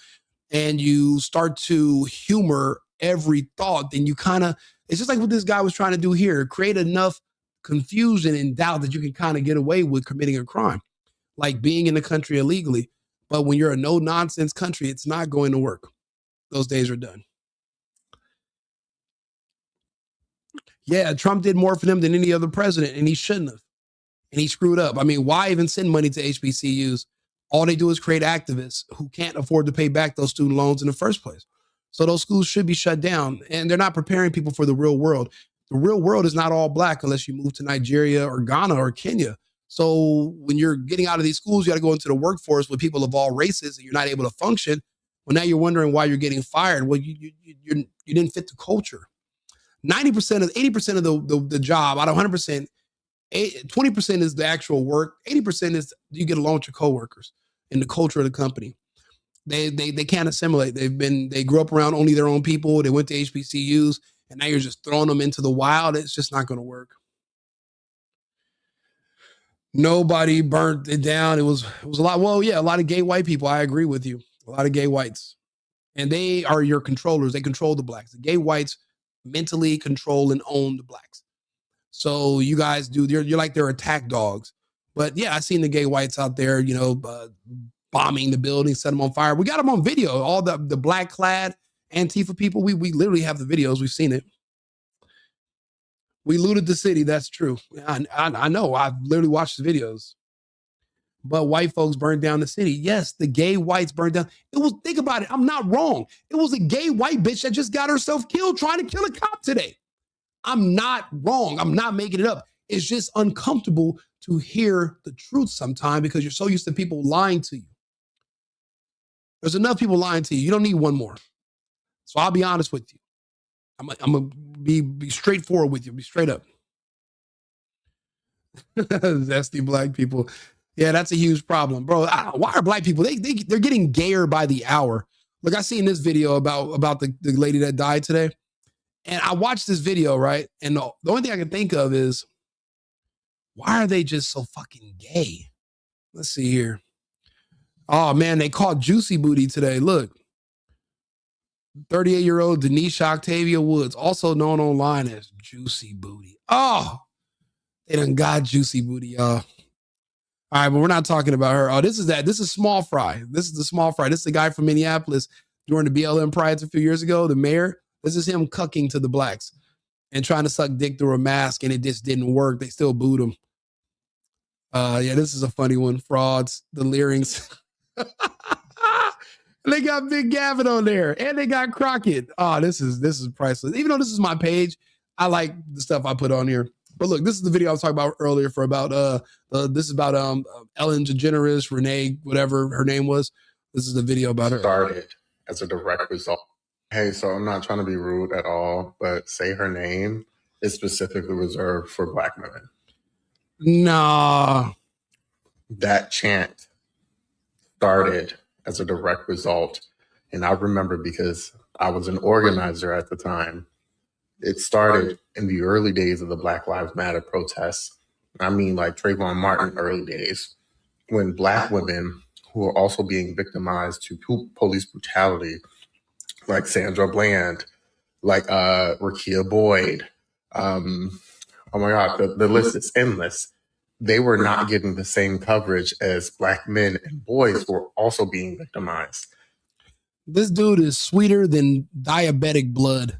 [SPEAKER 1] and you start to humor every thought, then you it's just like what this guy was trying to do here, create enough confusion and doubt that you can kind of get away with committing a crime, like being in the country illegally. But when you're a no-nonsense country, it's not going to work. Those days are done. Yeah, Trump did more for them than any other president, and he shouldn't have. And he screwed up. I mean, why even send money to HBCUs? All they do is create activists who can't afford to pay back those student loans in the first place. So those schools should be shut down, and they're not preparing people for the real world. The real world is not all black unless you move to Nigeria or Ghana or Kenya. So when you're getting out of these schools, you got to go into the workforce with people of all races, and you're not able to function. Well, now you're wondering why you're getting fired. Well, you didn't fit the culture. 80% of the job out of 100%, 20% is the actual work. 80% is you get along with your coworkers and the culture of the company. They can't assimilate. They grew up around only their own people. They went to HBCUs, and now you're just throwing them into the wild. It's just not going to work. Nobody burnt it down. It was a lot. Well, yeah, a lot of gay white people. I agree with you. A lot of gay whites, and they are your controllers. They control the blacks. The gay whites mentally control and own the blacks. So you guys you're like their attack dogs. But yeah, I seen the gay whites out there, bombing the building, set them on fire. We got them on video. All the black clad Antifa people. We literally have the videos. We've seen it. We looted the city. That's true. I know. I've literally watched the videos. But white folks burned down the city. Yes, the gay whites burned down. Think about it. I'm not wrong. It was a gay white bitch that just got herself killed trying to kill a cop today. I'm not wrong. I'm not making it up. It's just uncomfortable to hear the truth sometimes because you're so used to people lying to you. There's enough people lying to you. You don't need one more. So I'll be honest with you. I'm going to be straightforward with you. Be straight up. Zesty black people. Yeah, that's a huge problem, bro. Why are black people, they're getting gayer by the hour? Look, I seen this video about the lady that died today. And I watched this video, right? And the only thing I can think of is, why are they just so fucking gay? Let's see here. Oh man, they caught Juicy Booty today. Look, 38-year-old Denisha Octavia Woods, also known online as Juicy Booty. Oh, they done got Juicy Booty, y'all. All right, but we're not talking about her. Oh, this is Small Fry. This is the Small Fry. This is the guy from Minneapolis during the BLM riots a few years ago, the mayor. This is him cucking to the blacks and trying to suck dick through a mask, and it just didn't work. They still booed him. Yeah, this is a funny one. Frauds, the Leerings. They got Big Gavin on there, and they got Crockett. Oh, this is priceless. Even though this is my page, I like the stuff I put on here. But look, this is the video I was talking about earlier for about this is about Ellen DeGeneres, Renee, whatever her name was. This is the video about her.
[SPEAKER 4] Started as a direct result. Hey, so I'm not trying to be rude at all, but say her name is specifically reserved for black women.
[SPEAKER 1] Nah.
[SPEAKER 4] That chant started as a direct result. And I remember because I was an organizer at the time. It started in the early days of the Black Lives Matter protests. I mean, like Trayvon Martin early days, when black women who are also being victimized to police brutality, like Sandra Bland, like Rakia Boyd, oh my God, the list is endless. They were not getting the same coverage as black men and boys who were also being victimized.
[SPEAKER 1] This dude is sweeter than diabetic blood.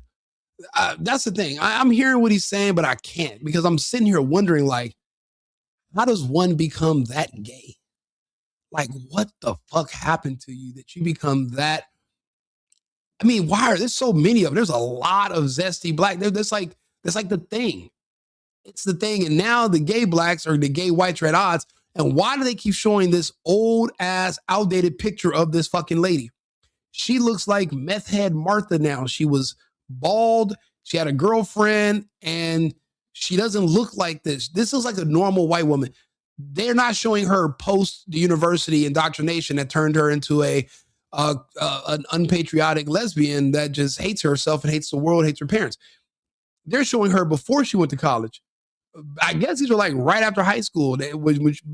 [SPEAKER 1] That's the thing. I'm hearing what he's saying, but I can't, because I'm sitting here wondering, like, how does one become that gay? Like, what the fuck happened to you that you become that? I mean, why are there so many of them? There's a lot of zesty black. That's like the thing. It's the thing. And now the gay blacks are the gay whites are at odds. And why do they keep showing this old ass outdated picture of this fucking lady? She looks like meth head Martha now. She was bald. She had a girlfriend, and she doesn't look like this. This is like a normal white woman. They're not showing her post the university indoctrination that turned her into an unpatriotic lesbian that just hates herself and hates the world, hates her parents. They're showing her before she went to college. I guess these are like right after high school.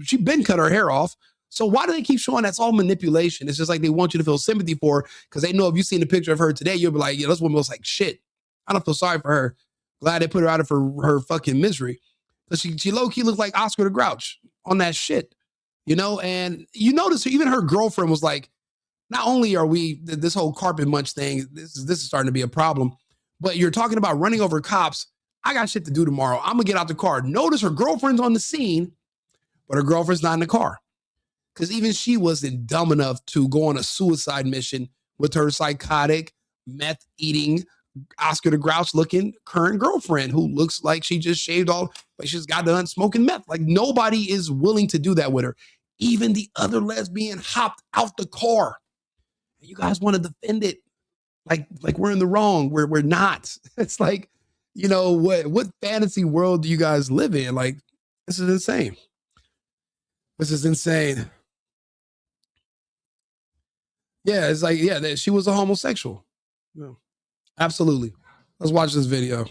[SPEAKER 1] She been cut her hair off. So why do they keep showing that's all manipulation? It's just like they want you to feel sympathy for her, because they know if you've seen a picture of her today, you'll be like, yeah, this woman looks like shit. I don't feel sorry for her. Glad they put her out of her fucking misery. Because she low-key looked like Oscar the Grouch on that shit. You know, and you notice even her girlfriend was like, not only are we, this whole carpet munch thing, this is starting to be a problem, but you're talking about running over cops. I got shit to do tomorrow. I'm going to get out the car. Notice her girlfriend's on the scene, but her girlfriend's not in the car. Because even she wasn't dumb enough to go on a suicide mission with her psychotic, meth-eating, Oscar the Grouch-looking current girlfriend who looks like she just shaved all, but she's got done smoking meth. Like, nobody is willing to do that with her. Even the other lesbian hopped out the car. You guys want to defend it like we're in the wrong. We're not. It's like, you know, what fantasy world do you guys live in? Like, this is insane. This is insane. Yeah, it's like, yeah, she was a homosexual. Yeah, absolutely. Let's watch this video.
[SPEAKER 4] It's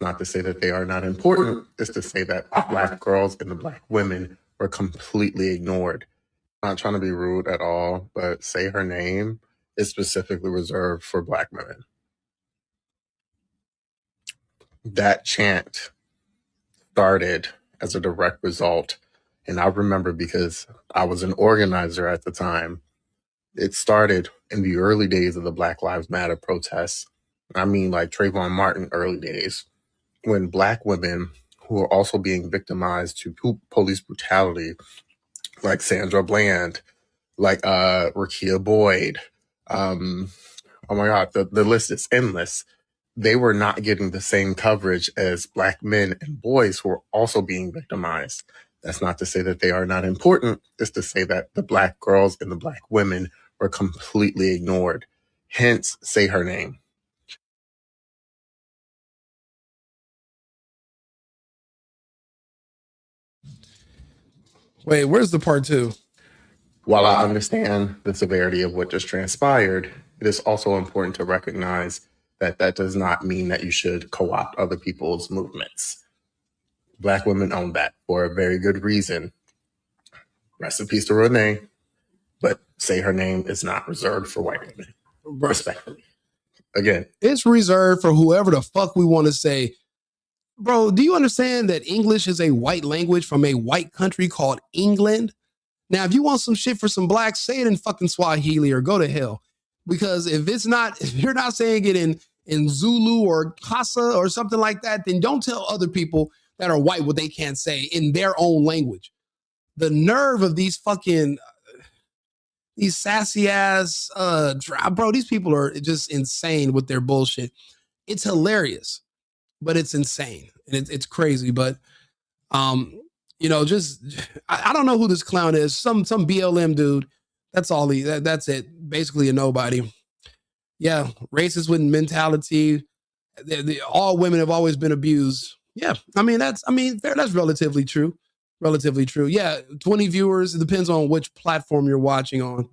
[SPEAKER 4] not to say that they are not important. It's to say that black girls and the black women were completely ignored. I'm not trying to be rude at all, but say her name is specifically reserved for black women. That chant started as a direct result. And I remember because I was an organizer at the time. It started in the early days of the Black Lives Matter protests. I mean, like Trayvon Martin early days, when black women who are also being victimized to police brutality, like Sandra Bland, like Rakia Boyd, oh my God, the list is endless. They were not getting the same coverage as black men and boys who were also being victimized. That's not to say that they are not important. It's to say that the black girls and the black women were completely ignored. Hence, say her name.
[SPEAKER 1] Wait, where's the part 2?
[SPEAKER 4] While I understand the severity of what just transpired, it is also important to recognize that that does not mean that you should co-opt other people's movements. Black women own that for a very good reason. Rest in peace to Renee, but say her name is not reserved for white women, respectfully. Again,
[SPEAKER 1] it's reserved for whoever the fuck we want to say. Bro, do you understand that English is a white language from a white country called England? Now, if you want some shit for some blacks, say it in fucking Swahili or go to hell. Because if you're not saying it in Zulu or Xhosa or something like that, then don't tell other people that are white what they can't say in their own language. The nerve of these fucking, these sassy ass, bro, these people are just insane with their bullshit. It's hilarious, but it's insane. And it's crazy. But, you know, just I don't know who this clown is. Some BLM dude. That's all that's it. Basically a nobody. Yeah, racist with mentality. All women have always been abused. Yeah, that's relatively true. Relatively true. Yeah, 20 viewers. It depends on which platform you're watching on.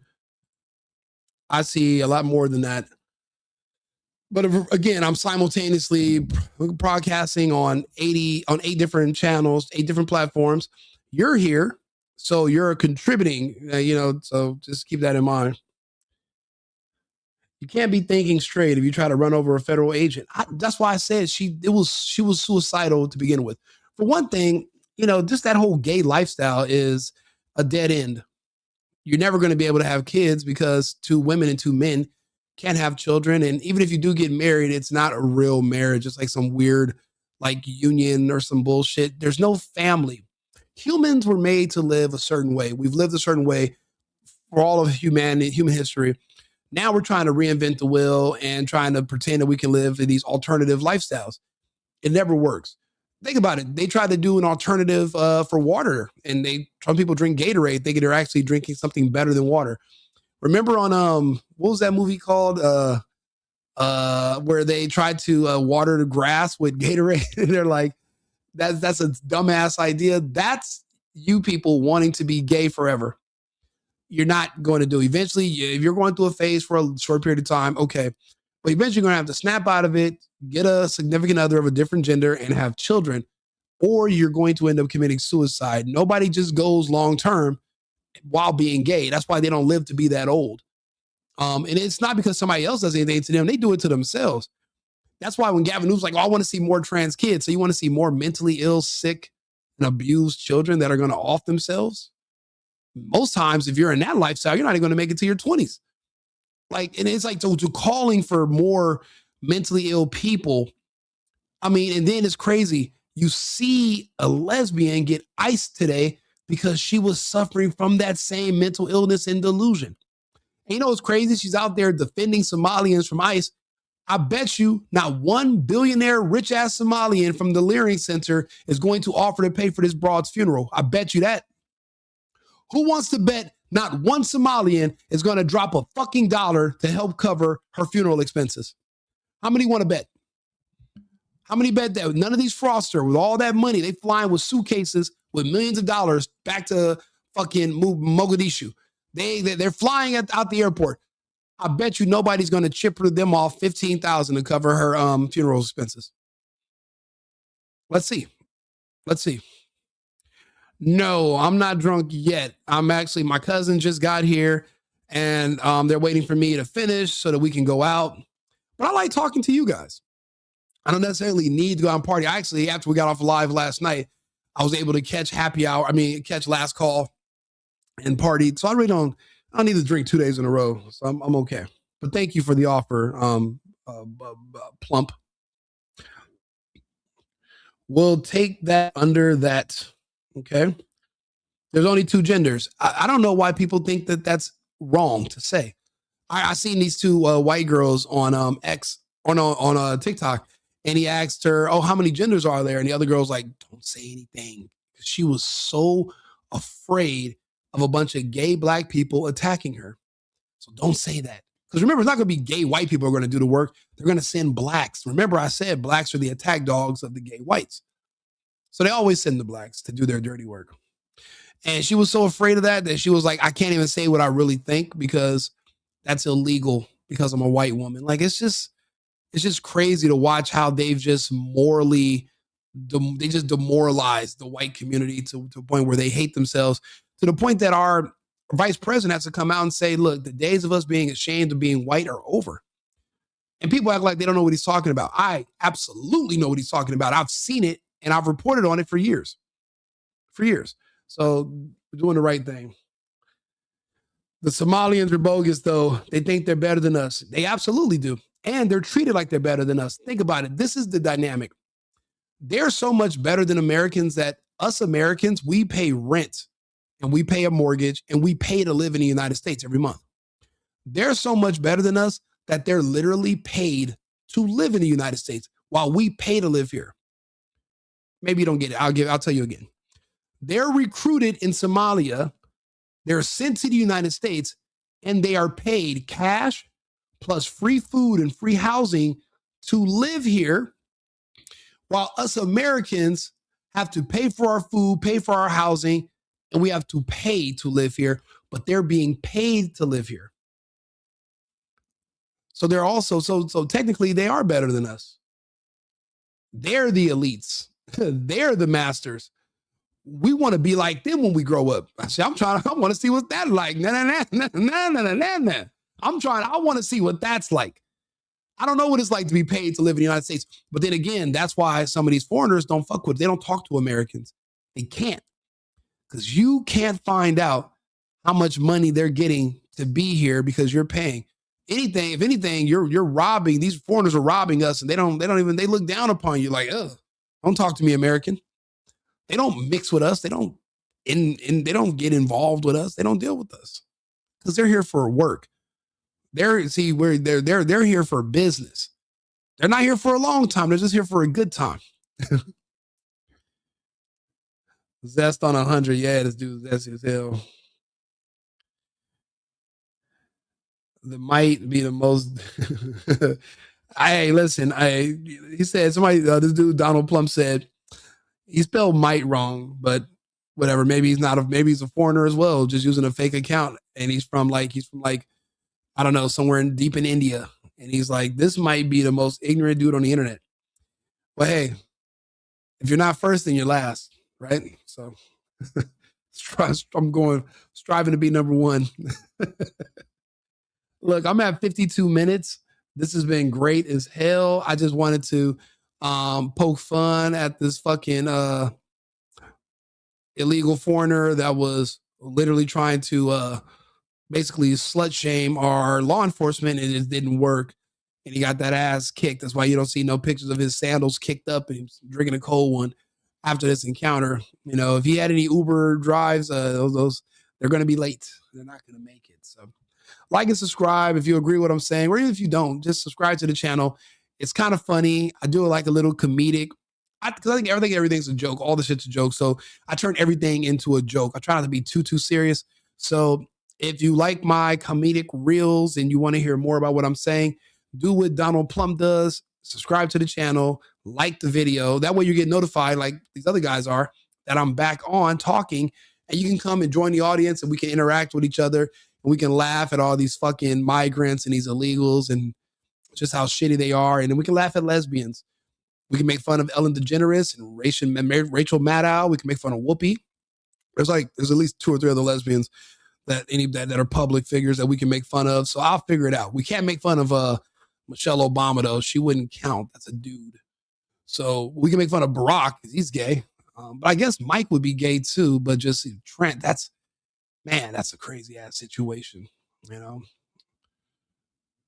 [SPEAKER 1] I see a lot more than that. But again, I'm simultaneously broadcasting on 8 different channels, 8 different platforms. You're here, so you're contributing, so just keep that in mind. You can't be thinking straight if you try to run over a federal agent. That's why I said she was suicidal to begin with. For one thing, just that whole gay lifestyle is a dead end. You're never going to be able to have kids because 2 women and 2 men can't have children. And even if you do get married, it's not a real marriage. It's like some weird union or some bullshit. There's no family. Humans were made to live a certain way. We've lived a certain way for all of human history. Now we're trying to reinvent the wheel and trying to pretend that we can live in these alternative lifestyles. It never works. Think about it. They tried to do an alternative for water, and some people drink Gatorade thinking they're actually drinking something better than water. Remember on what was that movie called? Where they tried to water the grass with Gatorade. They're like, that's a dumbass idea. That's you people wanting to be gay forever. You're not going to do. Eventually, if you're going through a phase for a short period of time, okay. But eventually you're going to have to snap out of it, get a significant other of a different gender and have children, or you're going to end up committing suicide. Nobody just goes long-term while being gay. That's why they don't live to be that old. And it's not because somebody else does anything to them. They do it to themselves. That's why when Gavin Newsom's like, I want to see more trans kids. So you want to see more mentally ill, sick, and abused children that are going to off themselves? Most times, if you're in that lifestyle, you're not even going to make it to your 20s. And it's like to calling for more mentally ill people. And then it's crazy. You see a lesbian get iced today because she was suffering from that same mental illness and delusion. And you know what's crazy? She's out there defending Somalians from ICE. I bet you not one billionaire rich-ass Somalian from the Leering Center is going to offer to pay for this broad's funeral. I bet you that. Who wants to bet not one Somalian is going to drop a fucking dollar to help cover her funeral expenses? How many want to bet? How many bet that none of these fraudsters with all that money, they flying with suitcases with millions of dollars back to fucking Mogadishu. They're flying out the airport. I bet you nobody's going to chip them off $15,000 to cover her funeral expenses. Let's see. No, I'm not drunk yet. My cousin just got here and they're waiting for me to finish so that we can go out. But I like talking to you guys. I don't necessarily need to go out and party. Actually, after we got off live last night, I was able to catch catch last call and party. So I don't need to drink 2 days in a row. So I'm okay. But thank you for the offer, Plump. We'll take that under that. Okay. There's only 2 genders. I don't know why people think that that's wrong to say. I seen these 2 white girls on X on TikTok, and he asked her, "Oh, how many genders are there?" And the other girl's like, "Don't say anything." She was so afraid of a bunch of gay black people attacking her. So don't say that. Because remember, it's not going to be gay white people who are going to do the work. They're going to send blacks. Remember, I said blacks are the attack dogs of the gay whites. So they always send the blacks to do their dirty work. And she was so afraid of that she was like, I can't even say what I really think because that's illegal because I'm a white woman. Like, it's just crazy to watch how they've just morally, they just demoralized the white community to a point where they hate themselves, to the point that our vice president has to come out and say, look, the days of us being ashamed of being white are over. And people act like they don't know what he's talking about. I absolutely know what he's talking about. I've seen it and I've reported on it for years. So we're doing the right thing. The Somalians are bogus, though. They think they're better than us. They absolutely do. And they're treated like they're better than us. Think about it. This is the dynamic. They're so much better than Americans that us Americans, we pay rent and we pay a mortgage and we pay to live in the United States every month. They're so much better than us that they're literally paid to live in the United States while we pay to live here. Maybe you don't get it. I'll tell you again. They're recruited in Somalia. They're sent to the United States and they are paid cash plus free food and free housing to live here, while us Americans have to pay for our food, pay for our housing, and we have to pay to live here, but they're being paid to live here. So they're also, so technically they are better than us. They're the elites. They're the masters. We want to be like them when we grow up. I want to see what that's like. I want to see what that's like. I don't know what it's like to be paid to live in the United States. But then again, that's why some of these foreigners don't fuck with. They don't talk to Americans. They can't. Because you can't find out how much money they're getting to be here because you're paying. If anything, you're robbing. These foreigners are robbing us, and they look down upon you like, ugh, don't talk to me, American. They don't mix with us. They don't get involved with us. They don't deal with us because they're here for work. They're here for business. They're not here for a long time. They're just here for a good time. Zest on 100. Yeah, this dude's zesty as hell. That might be the most. He said this dude Donald Plump said he spelled might wrong, but whatever. Maybe he's a foreigner as well, just using a fake account, and he's from I don't know, somewhere deep in India, and he's like, this might be the most ignorant dude on the internet. But hey, if you're not first, then you're last, right? So I'm striving to be number one. Look, I'm at 52 minutes. This has been great as hell. I just wanted to poke fun at this fucking illegal foreigner that was literally trying to basically slut shame our law enforcement, and it didn't work. And he got that ass kicked. That's why you don't see no pictures of his sandals kicked up and he's drinking a cold one after this encounter. You know, if he had any Uber drives, those they're going to be late. They're not going to make it. So like and subscribe if you agree with what I'm saying, or even if you don't, just subscribe to the channel. It's kind of funny. I do it like a little comedic, because I think everything's a joke. All the shit's a joke. So I turn everything into a joke. I try not to be too serious. So if you like my comedic reels and you want to hear more about what I'm saying, do what Donald Plump does. Subscribe to the channel, like the video. That way you get notified, like these other guys are, that I'm back on talking, and you can come and join the audience and we can interact with each other and we can laugh at all these fucking migrants and these illegals and just how shitty they are. And then we can laugh at lesbians. We can make fun of Ellen DeGeneres and Rachel Maddow. We can make fun of Whoopi. There's at least 2 or 3 other lesbians that are public figures that we can make fun of. So I'll figure it out. We can't make fun of Michelle Obama though. She wouldn't count. That's a dude. So we can make fun of Barack because he's gay. But I guess Mike would be gay too. But just Trent, that's a crazy ass situation. You know,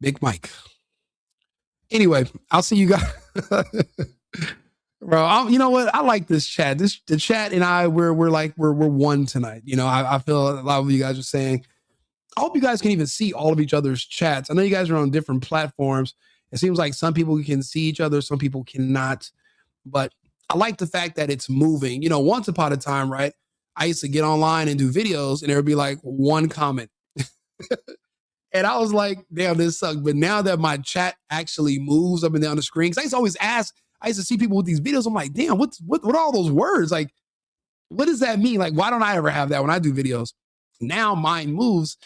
[SPEAKER 1] Big Mike. Anyway, I'll see you guys. Bro, you know what? I like this chat. The chat and I, we're one tonight. You know, I feel a lot of you guys are saying, I hope you guys can even see all of each other's chats. I know you guys are on different platforms. It seems like some people can see each other, some people cannot. But I like the fact that it's moving. You know, once upon a time, right? I used to get online and do videos and there would be like one comment. And I was like, damn, this sucks. But now that my chat actually moves up and down the screen, because I used to always ask, I used to see people with these videos. I'm like, damn, what are all those words? Like, What does that mean? Like, why don't I ever have that when I do videos? Now mine moves,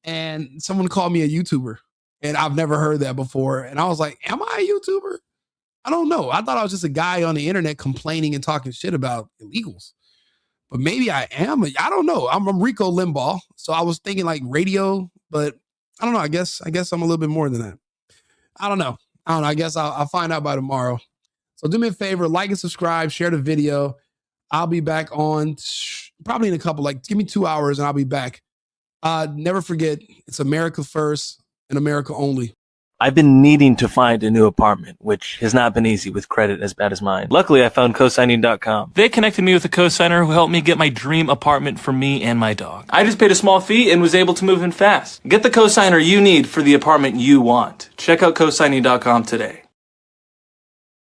[SPEAKER 1] and someone called me a YouTuber, and I've never heard that before. And I was like, am I a YouTuber? I don't know. I thought I was just a guy on the internet complaining and talking shit about illegals. But maybe I am. I don't know. I'm Rico Limbaugh. So I was thinking like radio, but I don't know. I guess I'm a little bit more than that. I don't know. I guess I'll find out by tomorrow. So do me a favor, like and subscribe, share the video. I'll be back on probably in a couple, like give me 2 hours and I'll be back. Never forget, it's America first and America only.
[SPEAKER 5] I've been needing to find a new apartment, which has not been easy with credit as bad as mine. Luckily, I found cosigning.com. They connected me with a cosigner who helped me get my dream apartment for me and my dog. I just paid a small fee and was able to move in fast. Get the cosigner you need for the apartment you want. Check out cosigning.com today.